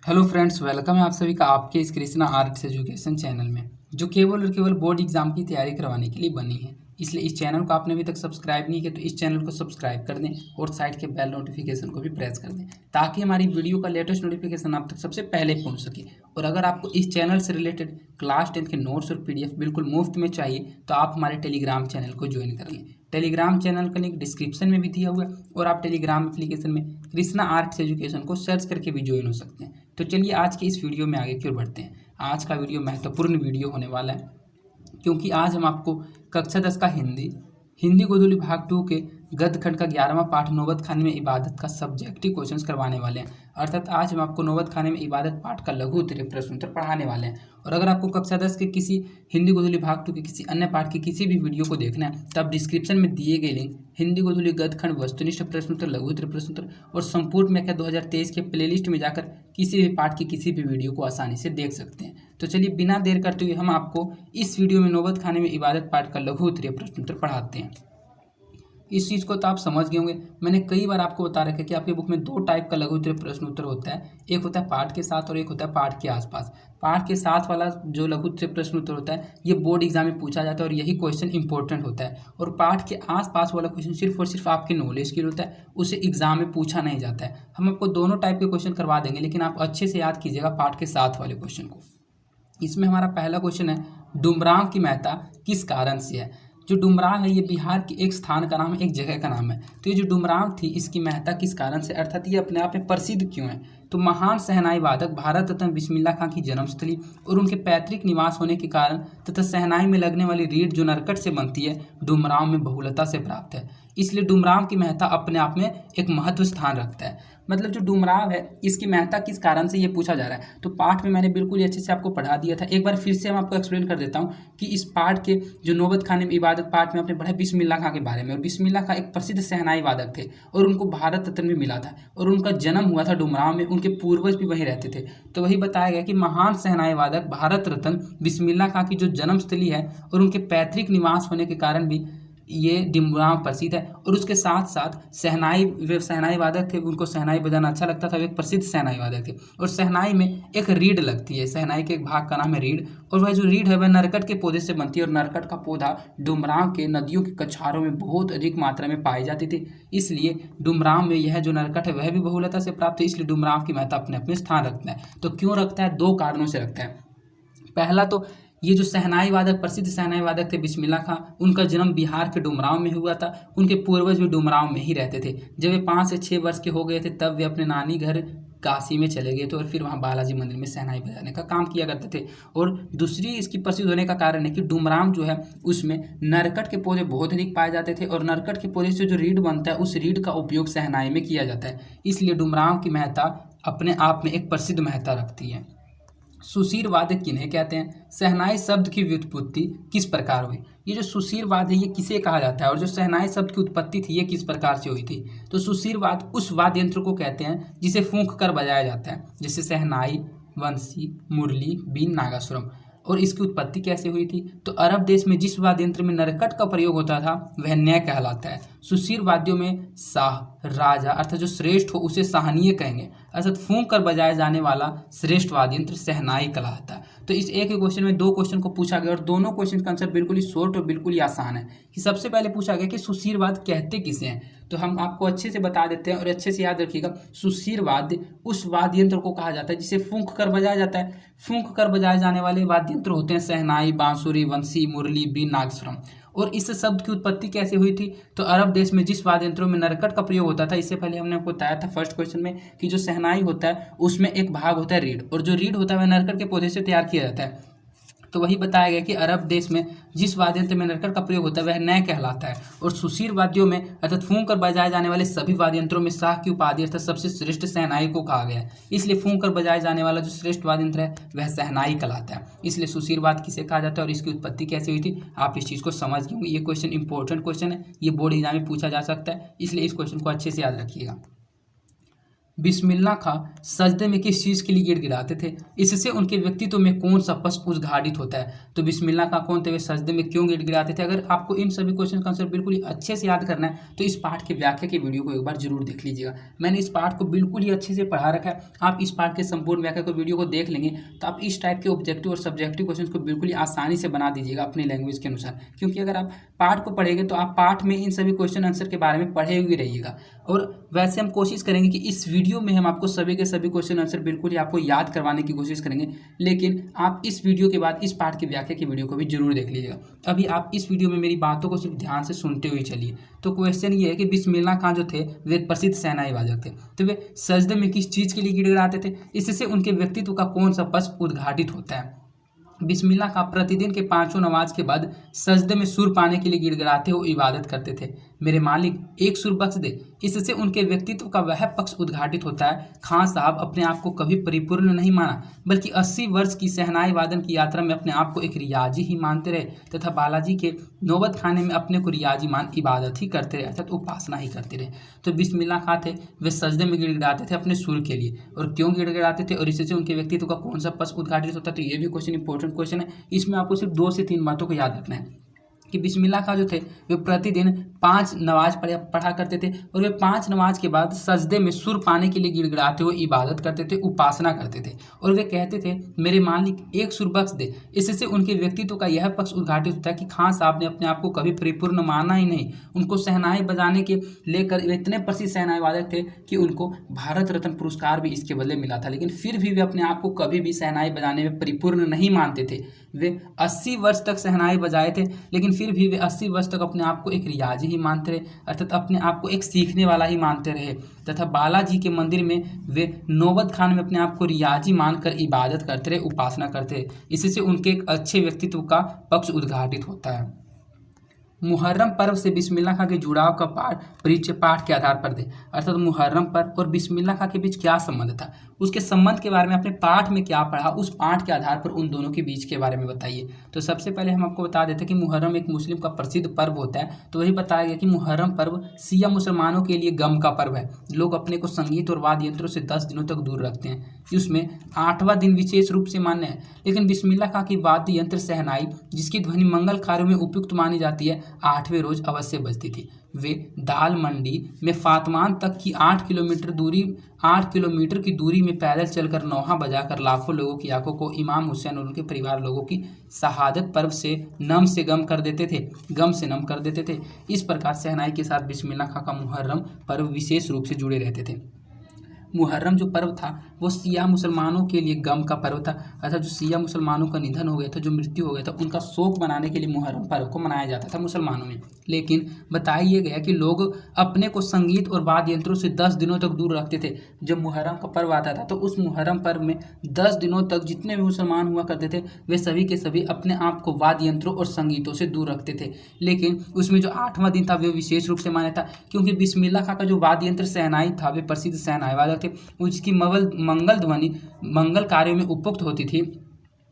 Hello friends, welcome है आप सभी का आपके इस कृष्णा आर्ट्स एजुकेशन चैनल में, जो केवल और केवल बोर्ड एग्जाम की तैयारी करवाने के लिए बनी है। इसलिए इस चैनल को आपने अभी तक सब्सक्राइब नहीं किया तो इस चैनल को सब्सक्राइब कर दें और साइड के बेल नोटिफिकेशन को भी प्रेस कर दें, ताकि हमारी वीडियो का लेटेस्ट नोटिफिकेशन आप तक सबसे पहले पहुंच सके। और अगर आपको इस चैनल से रिलेटेड क्लास 10 के नोट्स और PDF बिल्कुल मुफ्त में चाहिए तो आप हमारे टेलीग्राम चैनल को ज्वाइन कर लें। टेलीग्राम चैनल का लिंक डिस्क्रिप्शन में भी दिया हुआ है और आप टेलीग्राम एप्लीकेशन में कृष्णा आर्ट्स एजुकेशन को सर्च करके भी ज्वाइन हो सकते हैं। तो चलिए आज के इस वीडियो में आगे क्यों बढ़ते हैं। आज का वीडियो महत्वपूर्ण वीडियो होने वाला है, क्योंकि आज हम आपको कक्षा 10 का हिंदी गोधूली भाग 2 के गद्य खंड का 11वां पाठ नौबत खाने में इबादत का सब्जेक्टिव क्वेश्चंस करवाने वाले हैं। अर्थात आज हम आपको नौबत खाने में इबादत पाठ का लघु उत्तरीय प्रश्न उत्तर पढ़ाने वाले हैं। और अगर आपको कक्षा 10 के किसी हिंदी गोधूली भाग 2 के किसी अन्य पाठ की किसी भी वीडियो को देखना है तो आप डिस्क्रिप्शन में दिए गए लिंक हिंदी गोधूली गद्य खंड वस्तुनिष्ठ प्रश्न उत्तर, लघु उत्तरीय प्रश्न उत्तर और संपूर्ण मैथ 2023 के प्लेलिस्ट में जाकर किसी भी पाठ की किसी भी वीडियो को आसानी से देख सकते हैं। तो चलिए बिना देर करते हुए हम आपको इस वीडियो में नौबत खाने में इबादत पाठ का लघु उत्तरीय प्रश्न उत्तर पढ़ाते हैं। इस चीज़ को तो आप समझ गए होंगे, मैंने कई बार आपको बता रखा है कि आपकी बुक में दो टाइप का लघु उत्तरीय प्रश्न उत्तर होता है। एक होता है पाठ के साथ और एक होता है पाठ के आसपास। पाठ के साथ वाला जो लघु उत्तरीय प्रश्न उत्तर होता है ये बोर्ड एग्जाम में पूछा जाता है और यही क्वेश्चन इंपॉर्टेंट होता है। और पाठ के आसपास वाला क्वेश्चन सिर्फ और सिर्फ आपके नॉलेज के लिए होता है, उसे एग्जाम में पूछा नहीं जाता है। हम आपको दोनों टाइप के क्वेश्चन करवा देंगे, लेकिन आप अच्छे से याद कीजिएगा पाठ के साथ वाले क्वेश्चन को। इसमें हमारा पहला क्वेश्चन है, डुमरांव की महत्ता किस कारण से है। जो डुमरांव है ये बिहार के एक स्थान का नाम है, एक जगह का नाम है। तो ये जो डुमरांव थी इसकी महत्ता किस कारण से, अर्थात ये अपने आप में प्रसिद्ध क्यों है। तो महान शहनाई वादक भारत रत्न बिस्मिल्लाह खां की जन्मस्थली और उनके पैतृक निवास होने के कारण तथा शहनाई में लगने वाली रीढ़ जो नरकट से बनती है डुमरांव में बहुलता से प्राप्त है। इसलिए डुमरांव की महत्ता अपने आप में एक महत्व स्थान रखता है। मतलब जो डुमरांव है इसकी महत्ता किस कारण से ये पूछा जा रहा है। तो पाठ में मैंने बिल्कुल अच्छे से आपको पढ़ा दिया था, एक बार फिर से हम आपको एक्सप्लेन कर देता हूँ कि इस पाठ के जो नौबत खाने में इबादत पाठ में आपने पढ़ा बिस्मिल्लाह खां के बारे में। और बिस्मिल्लाह खां एक प्रसिद्ध शहनाई वादक थे और उनको भारत रत्न भी मिला था और उनका जन्म हुआ था डुमरांव में, उनके पूर्वज भी वहीं रहते थे। तो वही बताया गया कि महान शहनाई वादक भारत रत्न बिस्मिल्लाह खां की जो जन्मस्थली है और उनके पैतृक निवास होने के कारण भी ये डुमरांव प्रसिद्ध है। और उसके साथ साथ शहनाई वादक थे, उनको शहनाई बजाना अच्छा लगता था, वे एक प्रसिद्ध शहनाई वादक थे। और शहनाई में एक रीढ़ लगती है, शहनाई के एक भाग का नाम है रीढ़, और वह जो रीढ़ है वह नरकट के पौधे से बनती है। और नरकट का पौधा डुमरांव के नदियों के कछारों में बहुत अधिक मात्रा में पाई जाती थी। इसलिए डुमरांव में यह जो नरकट है वह भी बहुलता से प्राप्त है। इसलिए डुमरांव की महत्ता अपने अपने स्थान रखता है। तो क्यों रखता है, दो कारणों से रखता है। पहला तो ये जो शहनाई वादक, प्रसिद्ध शहनाई वादक थे बिस्मिल्लाह खां, उनका जन्म बिहार के डुमरांव में हुआ था। उनके पूर्वज भी डुमरांव में ही रहते थे। जब वे 5 से 6 वर्ष के हो गए थे तब वे अपने नानी घर काशी में चले गए थे और फिर वहाँ बालाजी मंदिर में शहनाई बजाने का काम किया करते थे। और दूसरी इसकी प्रसिद्ध होने का कारण है कि डुमरांव जो है उसमें नरकट के पौधे बहुत अधिक पाए जाते थे और नरकट के पौधे से जो रीढ़ बनता है उस रीढ़ का उपयोग शहनाई में किया जाता है। इसलिए डुमरांव की महत्ता अपने आप में एक प्रसिद्ध महत्ता रखती है। सुशीर वादक किन्हें कहते हैं, शहनाई शब्द की व्युत्पत्ति किस प्रकार हुई। ये जो सुशीर वाद है ये किसे कहा जाता है और जो शहनाई शब्द की उत्पत्ति थी ये किस प्रकार से हुई थी। तो सुशीर वाद उस वाद्य यंत्र को कहते हैं जिसे फूंक कर बजाया जाता है, जैसे शहनाई, बंसी, मुरली, बीन, नागासुरम। और इसकी उत्पत्ति कैसे हुई थी। तो अरब देश में जिस वाद्य यंत्र में नरकट का प्रयोग होता था वह नय कहलाता है। सुशीर वाद्यों में शाह, राजा अर्थात जो श्रेष्ठ हो उसे शाहनीय कहेंगे, अर्थात फूंक कर बजाया जाने वाला श्रेष्ठ वाद्य यंत्र शहनाई कहलाता है। तो इस एक ही क्वेश्चन में दो क्वेश्चन को पूछा गया और दोनों क्वेश्चन का आंसर बिल्कुल ही शॉर्ट और बिल्कुल ही आसान है। कि सबसे पहले पूछा गया कि सुशीरवाद कहते किसे हैं। तो हम आपको अच्छे से बता देते हैं और अच्छे से याद रखिएगा। सुशीरवाद्य उस वाद्य यंत्र को कहा जाता है जिसे फूंक कर बजाया जाता है। फूंक कर बजाए जाने वाले वाद्य यंत्र होते हैं शहनाई, बांसुरी, बंसी, मुरली, बीन, नागस्वरम। और इस शब्द की उत्पत्ति कैसे हुई थी। तो अरब देश में जिस वाद्य यंत्रों में नरकट का प्रयोग होता था, इससे पहले हमने आपको बताया था फर्स्ट क्वेश्चन में कि जो शहनाई होता है उसमें एक भाग होता है रीढ़, और जो रीढ़ होता है वह नरकट के पौधे से तैयार किया जाता है। तो वही बताया गया कि अरब देश में जिस वाद्य यंत्र में नरकट का प्रयोग होता है वह नय कहलाता है। और सुशीर वाद्यों में अर्थात फूंक कर बजाए जाने वाले सभी वाद्य यंत्रों में शाह की उपाधि अर्थात सबसे श्रेष्ठ शहनाई को कहा गया है। इसलिए फूंक कर बजाए जाने वाला जो श्रेष्ठ वाद्य यंत्र है वह शहनाई कहलाता है। इसलिए सुशीरवाद किसे कहा जाता है और इसकी उत्पत्ति कैसे हुई थी, आप इस चीज़ को समझ गए होंगे। ये क्वेश्चन इंपॉर्टेंट क्वेश्चन है, ये बोर्ड एग्जाम में पूछा जा सकता है, इसलिए इस क्वेश्चन को अच्छे से याद रखिएगा। बिस्मिल्लाह खां सजदे में किस चीज़ के लिए गिड़गिड़ाते थे? इससे उनके व्यक्तित्व में कौन सा पक्ष उद्घाटित होता है? तो बिस्मिल्लाह खां कौन थे, वे सजदे में क्यों गिड़गिड़ाते थे? अगर आपको इन सभी क्वेश्चन का आंसर बिल्कुल ही अच्छे से याद करना है तो इस पाठ के व्याख्या की वीडियो को एक बार जरूर देख लीजिएगा। मैंने इस पाठ को बिल्कुल ही अच्छे से पढ़ा रखा है। आप इस पाठ के संपूर्ण व्याख्या को वीडियो को देख लेंगे तो आप इस टाइप के ऑब्जेक्टिव और सब्जेक्टिव क्वेश्चन को बिल्कुल ही आसानी से बना दीजिएगा अपने लैंग्वेज के अनुसार। क्योंकि अगर आप पाठ को पढ़ेंगे तो आप पाठ में इन सभी क्वेश्चन आंसर के बारे में पढ़े हुए रहिएगा। और वैसे हम कोशिश करेंगे कि इस वीडियो में हम आपको सभी के सभी क्वेश्चन आंसर बिल्कुल ही आपको याद करवाने की कोशिश करेंगे, लेकिन आप इस वीडियो के बाद इस पाठ की व्याख्या की वीडियो को भी जरूर देख लीजिएगा। अभी आप इस वीडियो में मेरी बातों को सिर्फ ध्यान से सुनते हुए चलिए। तो क्वेश्चन ये है कि बिस्मिल्लाह खां जो थे वे एक प्रसिद्ध सेनाई वादक थे, तो वे सजदे में किस चीज़ के लिए गिड़गिड़ाते थे? इससे उनके व्यक्तित्व का कौन सा पक्ष उद्घाटित होता है? बिस्मिल्लाह खां प्रतिदिन के 5 नमाज के बाद सजदे में सुर पाने के लिए गिड़गिड़ाते हुए इबादत करते थे। मेरे मालिक एक सुर बख्श दे, इससे उनके व्यक्तित्व का वह पक्ष उद्घाटित होता है। खां साहब अपने आप को कभी परिपूर्ण नहीं माना, बल्कि 80 वर्ष की शहनाई वादन की यात्रा में अपने आप को एक रियाजी ही मानते रहे तथा बालाजी के नौबत खाने में अपने को रियाजी मान इबादत ही करते रहे, अर्थात उपासना ही करते रहे। तो बिस्मिल्लाह खां थे वे सजदे में गिड़गिड़ाते थे अपने सुर के लिए, और क्यों गिड़गिड़ाते थे और इससे उनके व्यक्तित्व का कौन सा पक्ष उद्घाटित होता है? तो ये भी क्वेश्चन इंपॉर्टेंट क्वेश्चन है। इसमें आपको सिर्फ 2 से 3 बातों को याद रखना है कि बिस्मिल्लाह खां जो थे वे प्रतिदिन 5 नमाज पढ़ा करते थे, और वे 5 नमाज के बाद सजदे में सुर पाने के लिए गिड़गिड़ाते हुए इबादत करते थे, उपासना करते थे। और वे कहते थे मेरे मालिक एक सुर बख्श दे। इससे उनके व्यक्तित्व का यह पक्ष उद्घाटित होता है कि खां साहब ने अपने आप को कभी परिपूर्ण माना ही नहीं। उनको शहनाई बजाने के लेकर वे इतने प्रसिद्ध शहनाई वादक थे कि उनको भारत रत्न पुरस्कार भी इसके बदले मिला था, लेकिन फिर भी वे अपने आप को कभी भी शहनाई बजाने में परिपूर्ण नहीं मानते थे। वे 80 वर्ष तक शहनाई बजाए थे, लेकिन फिर भी वे 80 वर्ष तक अपने आप को एक रियाजी ही मानते रहे, अर्थात अपने आप को एक सीखने वाला ही मानते रहे, तथा बालाजी के मंदिर में वे नौबत खान में अपने आप को रियाजी मानकर इबादत करते रहे, उपासना करते रहे। इससे उनके एक अच्छे व्यक्तित्व का पक्ष उद्घाटित होता है। मुहर्रम पर्व से बिस्मिल्लाह खां के जुड़ाव का परिचय पाठ के आधार पर दे, अर्थात मुहर्रम पर्व और बिस्मिल्लाह खां के बीच क्या संबंध था, उसके संबंध के बारे में अपने पाठ में क्या पढ़ा, उस पाठ के आधार पर उन दोनों के बीच के बारे में बताइए। तो सबसे पहले हम आपको बता देते हैं कि मुहर्रम एक मुस्लिम का प्रसिद्ध पर्व होता है। तो वही बताया गया कि मुहर्रम पर्व शिया मुसलमानों के लिए गम का पर्व है। लोग अपने को संगीत और वाद्य यंत्रों से 10 दिनों तक दूर रखते हैं। उसमें 8वां दिन विशेष रूप से मान्य है, लेकिन बिस्मिल्लाह खां की वाद्य यंत्र शहनाई, जिसकी ध्वनि मंगल कार्यों में उपयुक्त मानी जाती है, 8वें रोज अवश्य बजती थी। वे दाल मंडी में फातमान तक की 8 किलोमीटर की दूरी में पैदल चलकर नौहा बजाकर लाखों लोगों की आंखों को इमाम हुसैन और उनके परिवार लोगों की शहादत पर्व से नम से गम कर देते थे। इस प्रकार शहनाई के साथ बिस्मिल्लाह खां का मुहर्रम पर्व विशेष रूप से जुड़े रहते थे। मुहर्रम जो पर्व था वो शिया मुसलमानों के लिए गम का पर्व था, अर्थात जो शिया मुसलमानों का निधन हो गया था, जो मृत्यु हो गया था, उनका शोक मनाने के लिए मुहर्रम पर्व को मनाया जाता था मुसलमानों में। लेकिन बताया गया कि लोग अपने को संगीत और वाद्य यंत्रों से 10 दिनों तक दूर रखते थे। जब मुहर्रम का पर्व आता था तो उस मुहर्रम पर्व में 10 दिनों तक जितने भी मुसलमान हुआ करते थे वे सभी के सभी अपने आप को वाद्य यंत्रों और संगीतों से दूर रखते थे। लेकिन उसमें जो 8वां दिन था वे विशेष रूप से माना था, क्योंकि बिस्मिल्लाह खां का जो वाद्य यंत्र शहनाई था वे प्रसिद्ध शहनाई वादक थे, उसकी मंगल ध्वनि मंगल कार्यों में उपयुक्त होती थी,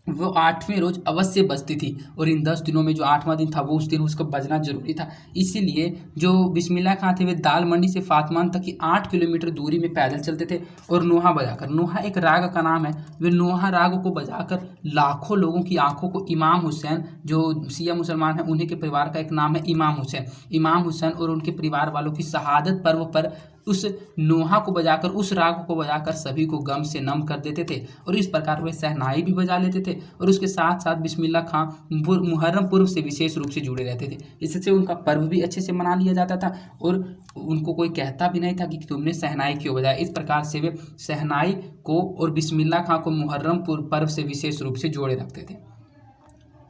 वो 8वें रोज अवश्य बजती थी। और इन 10 दिनों में जो 8वां दिन था वो उस दिन उसको बजना जरूरी था। इसीलिए जो बिस्मिल्लाह खां थे वे दाल मंडी से फातमान तक की 8 किलोमीटर दूरी में पैदल चलते थे और नोहा बजाकर, नोहा एक राग का नाम है, वे नोहा राग को बजाकर लाखों लोगों की आंखों को इमाम हुसैन, जो शिया मुसलमान हैं उन्हीं के परिवार का एक नाम है इमाम हुसैन और उनके परिवार वालों की शहादत पर्व पर उस नोहा को बजाकर, उस राग को बजाकर सभी को गम से नम कर देते थे। और इस प्रकार वे शहनाई भी बजा लेते थे और उसके साथ साथ बिस्मिल्लाह खां मुहर्रम पर्व से विशेष रूप से जुड़े रहते थे। इससे उनका पर्व भी अच्छे से मना लिया जाता था और उनको कोई कहता भी नहीं था कि तुमने शहनाई क्यों बजाया। इस प्रकार से वे शहनाई को और बिस्मिल्लाह खां को मुहर्रम पर्व से विशेष रूप से जोड़े रखते थे।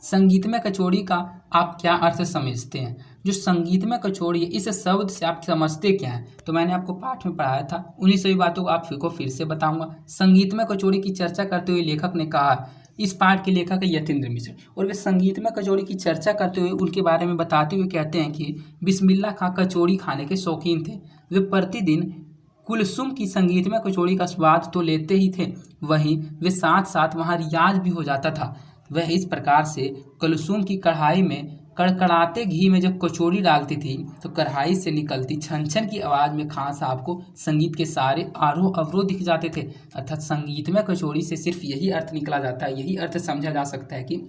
संगीतमय कचौड़ी का आप क्या अर्थ समझते हैं? जो संगीतमय कचौड़ी है, इस शब्द से आप समझते क्या हैं? तो मैंने आपको पाठ में पढ़ाया था, उन्हीं सभी बातों को आपको फिर से बताऊंगा। संगीतमय कचौड़ी की चर्चा करते हुए लेखक ने कहा, इस पाठ के लेखक है यतीन्द्र मिश्र, और वे संगीतमय कचौड़ी की चर्चा करते हुए उनके बारे में बताते हुए कहते हैं कि बिस्मिल्लाह खां कचौड़ी खाने के शौकीन थे। वे प्रतिदिन कुलसुम की संगीतमय कचौड़ी का स्वाद तो लेते ही थे, वहीं वे साथ साथ वहाँ रियाज भी हो जाता था। वह इस प्रकार से कुलसुम की कढ़ाई में कड़कड़ाते घी में जब कचौड़ी डालती थी तो कढ़ाई से निकलती छन छन की आवाज़ में खान साहब को संगीत के सारे आरोह अवरोध दिख जाते थे। अर्थात संगीत में कचौड़ी से सिर्फ यही अर्थ निकला जाता है, यही अर्थ समझा जा सकता है कि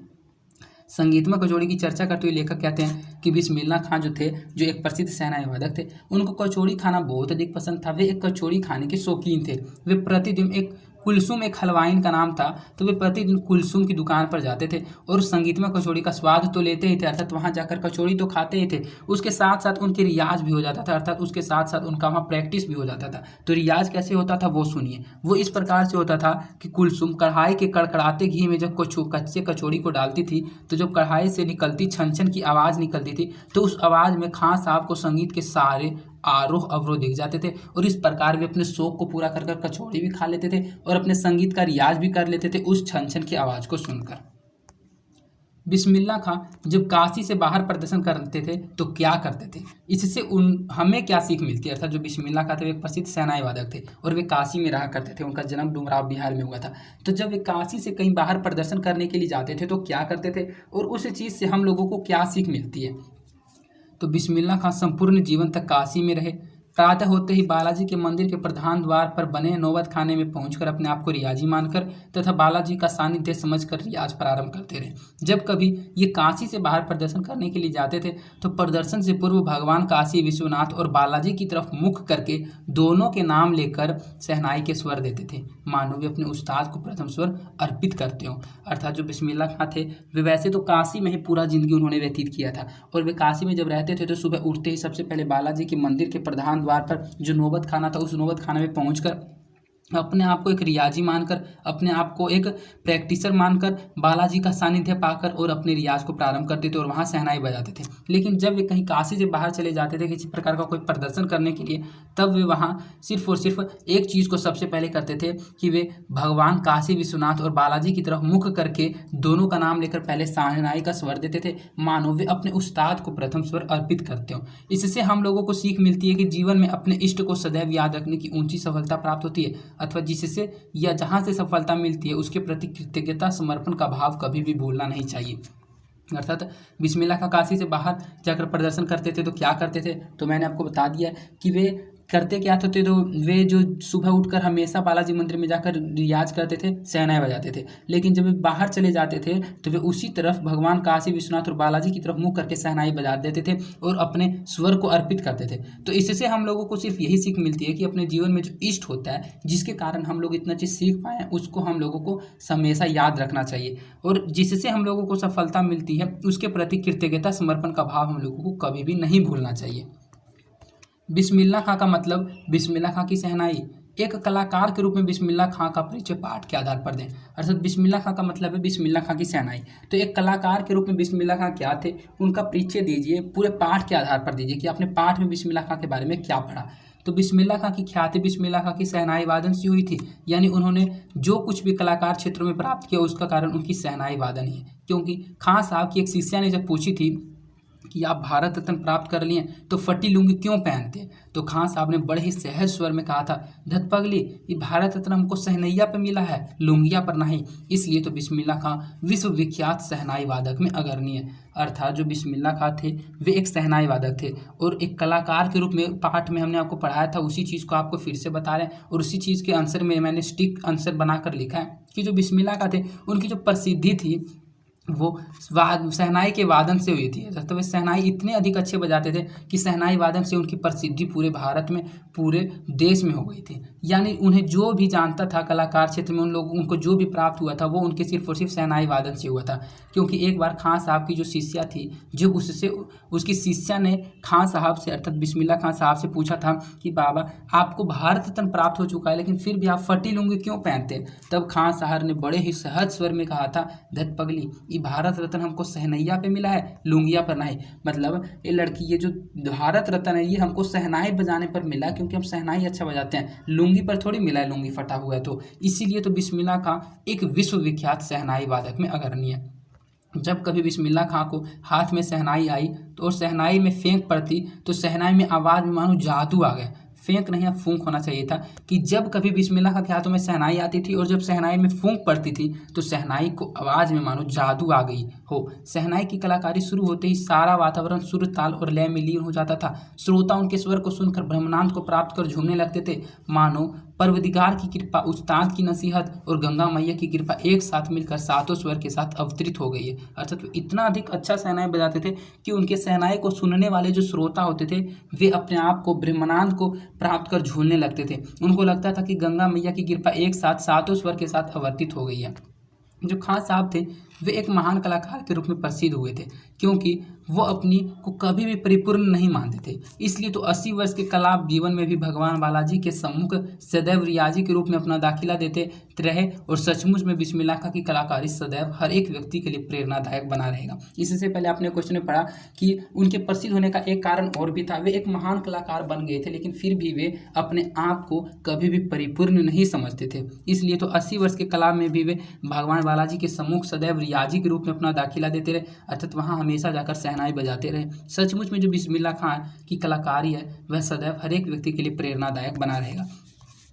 संगीत में कचौड़ी की चर्चा करते हुए लेखक कहते हैं कि बिस्मिल्लाह खां जो थे, जो एक प्रसिद्ध शहनाई वादक थे, उनको कचौड़ी खाना बहुत अधिक पसंद था। वे एक कचौड़ी खाने के शौकीन थे। वे प्रतिदिन कुलसुम एक हलवाइन का नाम था, तो वे प्रतिदिन कुलसुम की दुकान पर जाते थे और संगीत में कचौड़ी का स्वाद तो लेते ही थे, अर्थात वहाँ जाकर कचौड़ी तो खाते ही थे, उसके साथ साथ उनके रियाज भी हो जाता था, अर्थात उसके साथ साथ उनका वहाँ प्रैक्टिस भी हो जाता था। तो रियाज कैसे होता था वो सुनिए। वो इस प्रकार से होता था कि कुलसुम कढ़ाई के कड़कड़ाते घी में जब कच्चे कचौड़ी को डालती थी तो जब कढ़ाई से निकलती छन छन की आवाज़ निकलती थी तो उस आवाज़ में खां साहब को संगीत के सारे आरोह अवरोध दिख जाते थे और इस प्रकार वे अपने शौक को पूरा कर कर कचौड़ी भी खा लेते थे और अपने संगीत का रियाज भी कर लेते थे उस छन छन की आवाज़ को सुनकर। बिस्मिल्लाह खां जब काशी से बाहर प्रदर्शन करते थे तो क्या करते थे, इससे हमें क्या सीख मिलती है। अर्थात जो बिस्मिल्लाह खां थे वे एक प्रसिद्ध शहनाई वादक थे और वे काशी में रहा करते थे। उनका जन्म डुमराव बिहार में हुआ था। तो जब वे काशी से कहीं बाहर प्रदर्शन करने के लिए जाते थे तो क्या करते थे और उस चीज़ से हम लोगों को क्या सीख मिलती है। तो बिस्मिल्लाह खां संपूर्ण जीवन तक काशी में रहे। प्रातः होते ही बालाजी के मंदिर के प्रधान द्वार पर बने नौबत खाने में पहुंचकर अपने आप को रियाजी मानकर तथा बालाजी का सानिध्य समझकर रियाज प्रारंभ करते रहे। जब कभी ये काशी से बाहर प्रदर्शन करने के लिए जाते थे तो प्रदर्शन से पूर्व भगवान काशी विश्वनाथ और बालाजी की तरफ मुख करके दोनों के नाम लेकर शहनाई के स्वर देते थे, मानो वे अपने उस्ताद को प्रथम स्वर अर्पित करते हों। अर्थात जो बिस्मिल्लाह खां थे वे वैसे तो काशी में ही पूरा जिंदगी उन्होंने व्यतीत किया था और वे काशी में जब रहते थे तो सुबह उठते ही सबसे पहले बालाजी के मंदिर के प्रधान द्वार पर जो नौबत खाना था उस नौबत खाना में पहुंचकर अपने आप को एक रियाजी मानकर, अपने आप को एक प्रैक्टिसर मानकर बालाजी का सानिध्य पाकर और अपने रियाज को प्रारंभ करते थे और वहाँ शहनाई बजाते थे। लेकिन जब वे कहीं काशी से बाहर चले जाते थे किसी प्रकार का कोई प्रदर्शन करने के लिए, तब वे वहाँ सिर्फ और सिर्फ एक चीज़ को सबसे पहले करते थे कि वे भगवान काशी विश्वनाथ और बालाजी की तरफ मुख करके दोनों का नाम लेकर पहले शहनाई का स्वर देते थे, मानो वे अपने उस्ताद को प्रथम स्वर अर्पित करते हो। इससे हम लोगों को सीख मिलती है कि जीवन में अपने इष्ट को सदैव याद रखने की ऊंची सफलता प्राप्त होती है, अथवा जिससे या जहाँ से सफलता मिलती है उसके प्रति कृतज्ञता समर्पण का भाव कभी भी भूलना नहीं चाहिए। अर्थात बिस्मिल्लाह खां काशी से बाहर जाकर प्रदर्शन करते थे तो क्या करते थे, तो मैंने आपको बता दिया कि वे करते क्या थे। तो वे जो सुबह उठकर हमेशा बालाजी मंदिर में जाकर रियाज करते थे, शहनाई बजाते थे। लेकिन जब वे बाहर चले जाते थे तो वे उसी तरफ भगवान काशी विश्वनाथ और बालाजी की तरफ मुँह करके शहनाई बजा देते थे और अपने स्वर को अर्पित करते थे। तो इससे हम लोगों को सिर्फ यही सीख मिलती है कि अपने जीवन में जो इष्ट होता है, जिसके कारण हम लोग इतना चीज़ सीख पाए, उसको हम लोगों को हमेशा याद रखना चाहिए और जिससे हम लोगों को सफलता मिलती है उसके प्रति कृतज्ञता समर्पण का भाव हम लोगों को कभी भी नहीं भूलना चाहिए। बिस्मिल्लाह खां का मतलब बिस्मिल्लाह खां की शहनाई। एक कलाकार के रूप में बिस्मिल्लाह खां का परिचय पाठ के आधार पर दें। अर्थात बिस्मिल्लाह खां का मतलब है बिस्मिल्लाह खां की शहनाई। तो एक कलाकार के रूप में बिस्मिल्लाह खां क्या थे, उनका परिचय दीजिए, पूरे पाठ के आधार पर दीजिए कि आपने पाठ में बिस्मिल्लाह खां के बारे में क्या पढ़ा। तो बिस्मिल्लाह खां की ख्याति बिस्मिल्लाह खां की शहनाई वादन से हुई थी, यानी उन्होंने जो कुछ भी कलाकार क्षेत्रों में प्राप्त किया उसका कारण उनकी शहनाई वादन ही है। क्योंकि खां साहब की एक शिष्या ने जब पूछी थी कि आप भारत रत्न प्राप्त कर लिए तो फटी लुंगी क्यों पहनते हैं, तो खां साहब ने बड़े ही सहज स्वर में कहा था, धत पगली, ये भारत रत्न हमको सहनैया पर मिला है, लुंगिया पर नहीं। इसलिए तो बिस्मिल्लाह खां विश्वविख्यात शहनाई वादक में अग्रणी है। अर्थात जो बिस्मिल्लाह खां थे वे एक शहनाई वादक थे और एक कलाकार के रूप में पाठ में हमने आपको पढ़ाया था, उसी चीज़ को आपको फिर से बता रहे हैं और उसी चीज़ के आंसर में मैंने स्टिक आंसर बनाकर लिखा है कि जो बिस्मिल्लाह खां थे उनकी जो प्रसिद्धि थी वो शहनाई के वादन से हुई थी। तो वे शहनाई इतने अधिक अच्छे बजाते थे कि शहनाई वादन से उनकी प्रसिद्धि पूरे भारत में, पूरे देश में हो गई थी। यानी उन्हें जो भी जानता था कलाकार क्षेत्र में, उनको जो भी प्राप्त हुआ था वो उनके सिर्फ और सिर्फ शहनाई वादन से हुआ था। क्योंकि एक बार खां साहब की जो शिष्या थी, जो उसकी शिष्या ने खां साहब से अर्थात बिस्मिल्लाह खां साहब से पूछा था कि बाबा आपको भारत रत्न प्राप्त हो चुका है लेकिन फिर भी आप फटी लुंगी क्यों पहनते हैं। तब खां साहब ने बड़े ही सहज स्वर में कहा था, धत पगली, भारत रत्न हमको सहनैया पे मिला है, लुंगिया पर नहीं। मतलब ये लड़की, ये जो भारत रत्न है ये हमको सहनाई बजाने पर मिला क्योंकि हम सहनाई अच्छा बजाते हैं, लुंगी पर थोड़ी मिला है, लुंगी फटा हुआ है। तो इसीलिए तो बिस्मिल्लाह खां एक विश्वविख्यात शहनाई वादक में अग्रणी है। जब कभी बिस्मिल्लाह खां को हाथ में शहनाई आई तो और शहनाई में फेंक पड़ती तो शहनाई में आवाज़ में मानो जादू आ गया। फेंक नहीं, फूंक होना चाहिए था कि जब कभी बिस्मिल्लाह खां के हाथों में शहनाई आती थी और जब शहनाई में फूंक पड़ती थी तो शहनाई को आवाज़ में मानो जादू आ गई हो। शहनाई की कलाकारी शुरू होते ही सारा वातावरण सुर, ताल और लय में लीन हो जाता था। श्रोता उनके स्वर को सुनकर ब्रह्मानंद को प्राप्त कर झूमने लगते थे, मानो परवदिगार की कृपा, उस्ताद की नसीहत और गंगा मैया की कृपा एक साथ मिलकर सातों स्वर के साथ अवतरित हो गई है। अर्थात वो इतना अधिक अच्छा शहनाई बजाते थे कि उनके शहनाई को सुनने वाले जो श्रोता होते थे वे अपने आप को ब्रह्मानंद को प्राप्त कर झूलने लगते थे। उनको लगता था कि गंगा मैया की कृपा एक साथ सातों स्वर के साथ अवर्तित हो गई है। जो खान साहब थे वे एक महान कलाकार के रूप में प्रसिद्ध हुए थे क्योंकि वो अपनी को कभी भी परिपूर्ण नहीं मानते थे। इसलिए तो 80 वर्ष के कला जीवन में भी भगवान बालाजी के सम्मुख सदैव रियाजी के रूप में अपना दाखिला देते रहे और सचमुच में बिस्मिल्लाह खां की कलाकारी सदैव हर एक व्यक्ति के लिए प्रेरणादायक बना रहेगा। इससे पहले आपने क्वेश्चन में पढ़ा कि उनके प्रसिद्ध होने का एक कारण और भी था, वे एक महान कलाकार बन गए थे लेकिन फिर भी वे अपने आप को कभी भी परिपूर्ण नहीं समझते थे। इसलिए तो 80 वर्ष के कला में भी वे भगवान बालाजी के सम्मुख सदैव रियाजी के रूप में अपना दाखिला देते रहे, अर्थात वहाँ हमेशा जाकर शहनाई बजाते रहे। सचमुच में जो बिस्मिल्लाह खां की कलाकारी है वह सदैव हर एक व्यक्ति के लिए प्रेरणादायक बना रहेगा।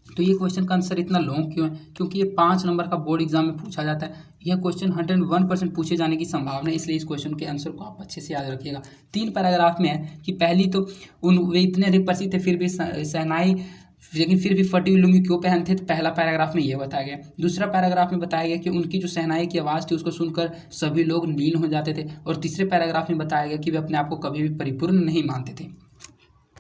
तो ये क्वेश्चन का आंसर इतना लॉन्ग क्यों है? क्योंकि ये 5 नंबर का बोर्ड एग्जाम में पूछा जाता है। यह क्वेश्चन 101% पूछे जाने की संभावना है, इसलिए इस क्वेश्चन के आंसर को आप अच्छे से याद रखिएगा। 3 पैराग्राफ में है कि पहली तो वे इतने अधिक प्रसिद्ध थे फिर भी शहनाई लेकिन फिर भी फटी हुई लुंगी क्यों पहनते थे, पहला पैराग्राफ में ये बताया गया। दूसरा पैराग्राफ में बताया गया कि उनकी जो शहनाई की आवाज़ थी उसको सुनकर सभी लोग लीन हो जाते थे। और तीसरे पैराग्राफ में बताया गया कि वे अपने आप को कभी भी परिपूर्ण नहीं मानते थे।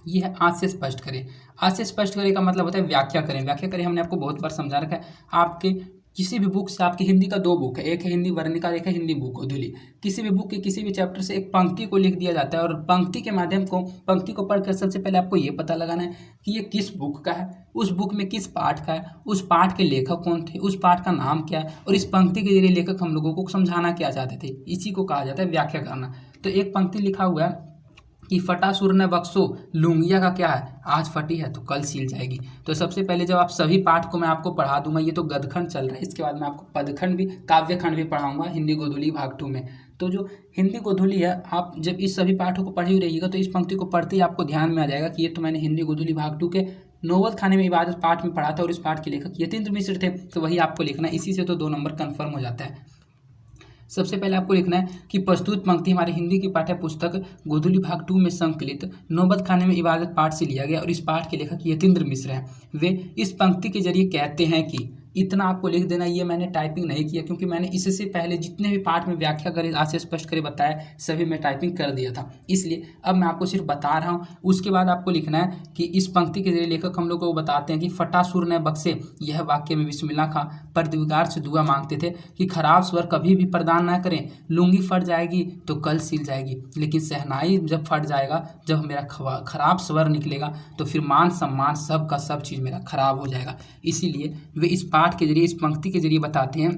ये है आज से स्पष्ट करें। आज से स्पष्ट करें का मतलब होता है व्याख्या करें। व्याख्या करें हमने आपको बहुत बार समझा रखा है। आपके किसी भी बुक से, आपकी हिंदी का 2 बुक है, एक है हिंदी वर्णिका, एक है हिंदी बुक गोधुली। किसी भी बुक के किसी भी चैप्टर से एक पंक्ति को लिख दिया जाता है और पंक्ति के माध्यम को पंक्ति को पढ़कर सबसे पहले आपको ये पता लगाना है कि ये किस बुक का है, उस बुक में किस पाठ का है, उस पाठ के लेखक कौन थे, उस पाठ का नाम क्या है और इस पंक्ति के जरिए लेखक हम लोगों को समझाना क्या चाहते थे। इसी को कहा जाता है व्याख्या करना। तो एक पंक्ति लिखा हुआ है कि फटा सुर न बक्सो, लुंगिया का क्या है, आज फटी है तो कल सील जाएगी। तो सबसे पहले जब आप सभी पाठ को मैं आपको पढ़ा दूंगा, ये तो गदखंड चल रहा है, इसके बाद मैं आपको पदखंड भी, काव्यखंड भी पढ़ाऊंगा हिंदी गोधुली भाग 2 में। तो जो हिंदी गोधुली है, आप जब इस सभी पाठों को पढ़े हुए रहिएगा तो इस पंक्ति को पढ़ते ही आपको ध्यान में आ जाएगा कि ये तो मैंने हिंदी गोधुली भाग 2 के नौबत खाने में इबादत पाठ में पढ़ा था और इस पाठ के लेखक यतीन्द्र मिश्र थे, तो वही आपको लिखना है। इसी से तो 2 नंबर कन्फर्म हो जाता है। सबसे पहले आपको लिखना है कि प्रस्तुत पंक्ति हमारे हिंदी की पाठ्य पुस्तक गोधुली भाग 2 में संकलित नौबत खाने में इबादत पाठ से लिया गया और इस पाठ के लेखक यतीन्द्र मिश्र हैं। वे इस पंक्ति के जरिए कहते हैं कि, इतना आपको लिख देना। ये मैंने टाइपिंग नहीं किया क्योंकि मैंने इससे पहले जितने भी पाठ में व्याख्या करे, आज से स्पष्ट करे बताया, सभी में टाइपिंग कर दिया था, इसलिए अब मैं आपको सिर्फ बता रहा हूँ। उसके बाद आपको लिखना है कि इस पंक्ति के जरिए लेखक हम लोग को बताते हैं कि फटा सुर न बक्से, यह वाक्य में बिस्मिल्लाह खां परवदिगार से दुआ मांगते थे कि खराब स्वर कभी भी प्रदान ना करें, लुंगी फट जाएगी तो कल सिल जाएगी, लेकिन शहनाई जब फट जाएगा, जब मेरा खराब स्वर निकलेगा तो फिर मान सम्मान सब का सब चीज़ मेरा खराब हो जाएगा। इसीलिए वे इस पाठ के जरिए, इस पंक्ति के जरिए बताते हैं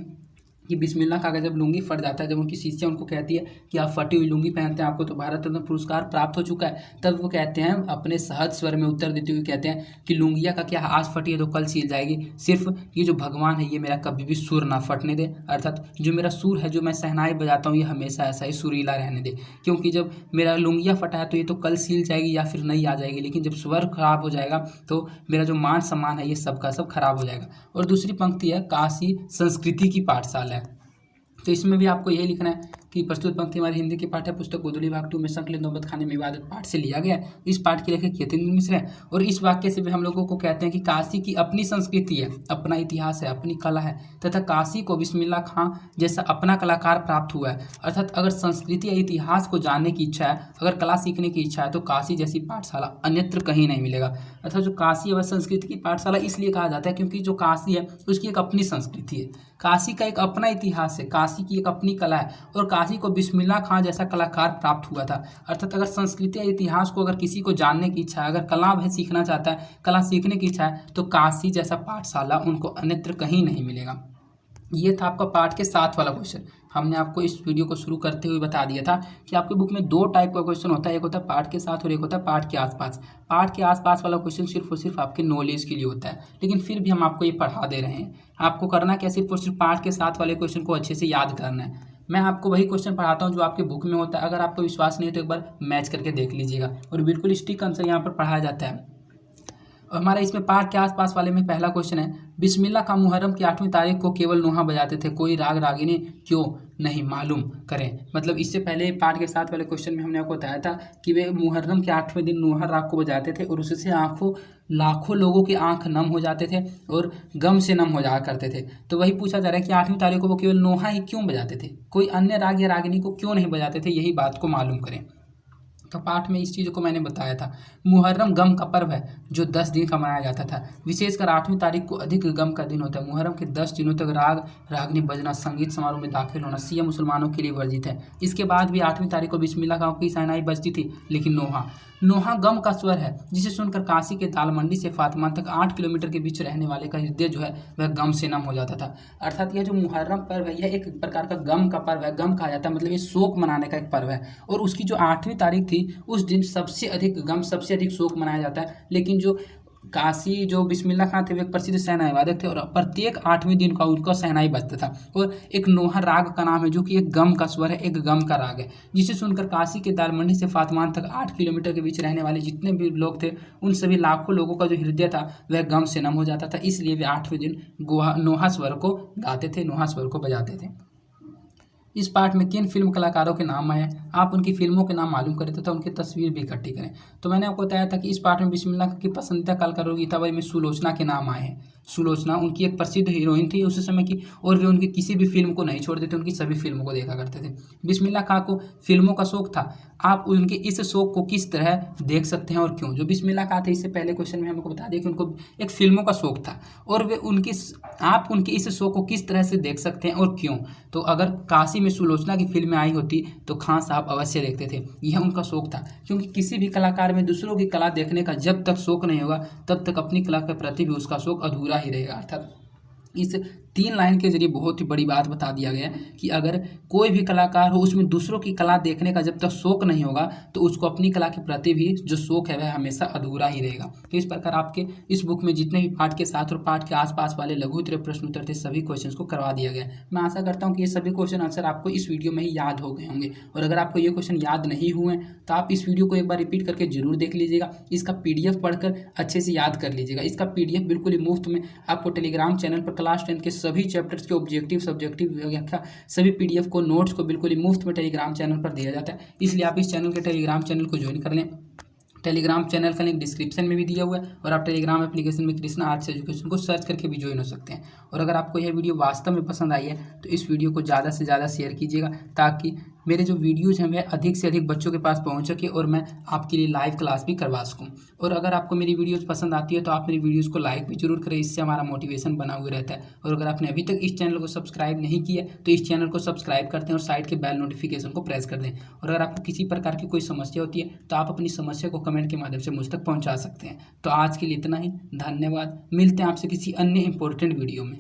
कि बिस्मिल्लाह खां का जब लुंगी फट जाता है, जब उनकी शिष्या उनको कहती है कि आप फटी हुई लुंगी पहनते हैं, आपको तो भारत रत्न पुरस्कार प्राप्त हो चुका है, तब वो कहते हैं अपने सहज स्वर में उत्तर देते हुए कहते हैं कि लुंगिया का क्या, आज फटी है तो कल सील जाएगी, सिर्फ ये जो भगवान है ये मेरा कभी भी सुर ना फटने दे, अर्थात जो मेरा सुर है, जो मैं शहनाई बजाता हूँ, ये हमेशा ऐसा ही सुरीला रहने दे, क्योंकि जब मेरा लुंगिया फटा है तो ये तो कल सील जाएगी या फिर नहीं आ जाएगी, लेकिन जब स्वर खराब हो जाएगा तो मेरा जो मान सम्मान है ये सब का सब खराब हो जाएगा। और दूसरी पंक्ति है काशी संस्कृति की पाठशाला, तो इसमें भी आपको यही लिखना है कि प्रस्तुत पंक्ति हमारी हिंदी की पाठ्य पुस्तक गोधुली भाग 2 में संकलित नौबत खाने में इबादत पाठ से लिया गया है। इस पाठ के लेखक यतीन्द्र मिश्र हैं और इस वाक्य से भी हम लोगों को कहते हैं कि काशी की अपनी संस्कृति है, अपना इतिहास है, अपनी कला है, तथा काशी को बिस्मिल्लाह खां जैसा अपना कलाकार प्राप्त हुआ है। अर्थात अगर संस्कृति या इतिहास को जानने की इच्छा है, अगर कला सीखने की इच्छा है तो काशी जैसी पाठशाला अन्यत्र कहीं नहीं मिलेगा। अर्थात जो काशी व संस्कृति की पाठशाला इसलिए कहा जाता है क्योंकि जो काशी है उसकी एक अपनी संस्कृति है, काशी का एक अपना इतिहास है, काशी की एक अपनी कला है और काशी को बिस्मिल्लाह खां जैसा कलाकार प्राप्त हुआ था। अर्थात अगर संस्कृति या इतिहास को अगर किसी को जानने की इच्छा है, अगर कला है सीखना चाहता है, कला सीखने की इच्छा है, तो काशी जैसा पाठशाला उनको अन्यत्र कहीं नहीं मिलेगा। ये था आपका पाठ के 7 वाला क्वेश्चन। हमने आपको इस वीडियो को शुरू करते हुए बता दिया था कि आपके बुक में 2 टाइप का क्वेश्चन होता है, एक होता है पाठ के साथ और एक होता है पाठ के आसपास। पाठ के आसपास वाला क्वेश्चन सिर्फ और सिर्फ आपके नॉलेज के लिए होता है, लेकिन फिर भी हम आपको ये पढ़ा दे रहे हैं। आपको करना क्या, सिर्फ और सिर्फ पाठ के साथ वाले क्वेश्चन को अच्छे से याद करना है। मैं आपको वही क्वेश्चन पढ़ाता हूँ जो आपके बुक में होता है। अगर आपको विश्वास नहीं है तो एक बार मैच करके देख लीजिएगा और बिल्कुल स्टिक आंसर यहाँ पर पढ़ाया जाता है। हमारा इसमें पाठ के आसपास वाले में पहला क्वेश्चन है, बिस्मिल्लाह का मुहर्रम की 8वीं तारीख को केवल नोहा बजाते थे, कोई राग रागिनी क्यों नहीं, मालूम करें। मतलब इससे पहले पाठ के साथ वाले क्वेश्चन में हमने आपको बताया था कि वे मुहर्रम के 8वें दिन नोहा राग को बजाते थे और उससे लाखों लोगों की आंख नम हो जाते थे और गम से नम हो जाया करते थे। तो वही पूछा जा रहा है कि 8वीं तारीख को वो केवल नोहा ही क्यों बजाते थे, कोई अन्य राग या रागिनी को क्यों नहीं बजाते थे, यही बात को मालूम करें। तो पाठ में इस चीज़ को मैंने बताया था। मुहर्रम गम का पर्व है जो 10 दिन का मनाया जाता था, विशेषकर 8वीं तारीख को अधिक गम का दिन होता है। मुहर्रम के 10 दिनों तक राग रागनी बजना, संगीत समारोह में दाखिल होना सिया मुसलमानों के लिए वर्जित है। इसके बाद भी 8वीं तारीख को बिस्मिल्लाह गाँव की शहनाई बजती थी, लेकिन नोहा गम का स्वर है जिसे सुनकर काशी के दाल मंडी से फातिमा तक 8 किलोमीटर के बीच रहने वाले का हृदय जो है वह गम से नम हो जाता था। अर्थात यह जो मुहर्रम पर्व है यह एक प्रकार का गम का पर्व है, गम कहा जाता है, मतलब ये शोक मनाने का एक पर्व है। और उसकी जो 8वीं तारीख थी उस दिन सबसे अधिक गम, सबसे अधिक शोक मनाया जाता है। लेकिन जो काशी जो बिस्मिल्लाह खां थे वे एक प्रसिद्ध शहनाई वादक थे और प्रत्येक 8वें दिन का उनका शहनाई बजता था। और एक नोहा राग का नाम है जो कि एक गम का स्वर है, एक गम का राग है, जिसे सुनकर काशी के दाल मंडी से फातिमान तक 8 किलोमीटर के बीच रहने वाले जितने भी लोग थे उन सभी लाखों लोगों का जो हृदय था वह गम से नम हो जाता था। इसलिए वे 8वें दिन नोहा स्वर को गाते थे, नोहा स्वर को बजाते थे। इस पाठ में किन फिल्म कलाकारों के नाम आए, आप उनकी फिल्मों के नाम मालूम करें तथा उनकी तस्वीर भी इकट्ठी करें। तो मैंने आपको बताया था कि इस पाठ में बिस्मिल्लाह की पसंदीदा कलाकारों गीतावली में सुलोचना के नाम आए हैं। सुलोचना उनकी एक प्रसिद्ध हीरोइन थी उस समय की और वे उनकी किसी भी फिल्म को नहीं छोड़ते थे, उनकी सभी फिल्मों को देखा करते थे। बिस्मिल्लाह खां को फिल्मों का शौक था, आप उनके इस शौक को किस तरह देख सकते हैं और क्यों। जो बिस्मिल्लाह खां थे, इससे पहले क्वेश्चन में हमको बता दिया कि उनको एक फिल्मों का शौक था और वे आप उनके इस शौक को किस तरह से देख सकते हैं और क्यों। तो अगर काशी में सुलोचना की फिल्में आई होती तो खान साहब अवश्य देखते थे, यह उनका शौक था। क्योंकि किसी भी कलाकार में दूसरों की कला देखने का जब तक शौक नहीं होगा तब तक अपनी कला के प्रति भी उसका शौक अधूरा ही रहेगा। अर्थात इस 3 लाइन के जरिए बहुत ही बड़ी बात बता दिया गया कि अगर कोई भी कलाकार हो उसमें दूसरों की कला देखने का जब तक शौक नहीं होगा तो उसको अपनी कला के प्रति भी जो शौक है वह हमेशा अधूरा ही रहेगा। तो इस प्रकार आपके इस बुक में जितने भी पाठ के साथ और पाठ के आसपास वाले लघु उत्तरीय प्रश्न उत्तर थे सभी क्वेश्चंस को करवा दिया गया। मैं आशा करता हूँ कि ये सभी क्वेश्चन आंसर आपको इस वीडियो में ही याद हो गए होंगे और अगर आपको ये क्वेश्चन याद नहीं हुए तो आप इस वीडियो को एक बार रिपीट करके जरूर देख लीजिएगा। इसका PDF पढ़कर अच्छे से याद कर लीजिएगा। इसका PDF बिल्कुल ही मुफ्त में आपको टेलीग्राम चैनल पर क्लास 10 के सभी चैप्टर्स के ऑब्जेक्टिव सब्जेक्टिव व्याख्या सभी PDF को नोट्स को बिल्कुल ही मुफ्त में टेलीग्राम चैनल पर दिया जाता है। इसलिए आप इस चैनल के टेलीग्राम चैनल को ज्वाइन कर लें। टेलीग्राम चैनल का लिंक डिस्क्रिप्शन में भी दिया हुआ है और आप टेलीग्राम एप्लीकेशन में कृष्णा आर्ट्स एजुकेशन को सर्च करके भी ज्वाइन हो सकते हैं। और अगर आपको यह वीडियो वास्तव में पसंद आई है तो इस वीडियो को ज़्यादा से ज़्यादा शेयर कीजिएगा ताकि मेरे जो वीडियोज़ हैं वह अधिक से अधिक बच्चों के पास पहुंच सके और मैं आपके लिए लाइव क्लास भी करवा सकूं। और अगर आपको मेरी वीडियोज़ पसंद आती है तो आप मेरी वीडियोज़ को लाइक भी जरूर करें, इससे हमारा मोटिवेशन बना हुआ रहता है। और अगर आपने अभी तक इस चैनल को सब्सक्राइब नहीं किया तो इस चैनल को सब्सक्राइब करते हैं और साइड के बेल नोटिफिकेशन को प्रेस कर दें। और अगर आपको किसी प्रकार की कोई समस्या होती है तो आप अपनी समस्या को कमेंट के माध्यम से मुझ तक पहुँचा सकते हैं। तो आज के लिए इतना ही, धन्यवाद। मिलते हैं आपसे किसी अन्य इंपॉर्टेंट वीडियो में।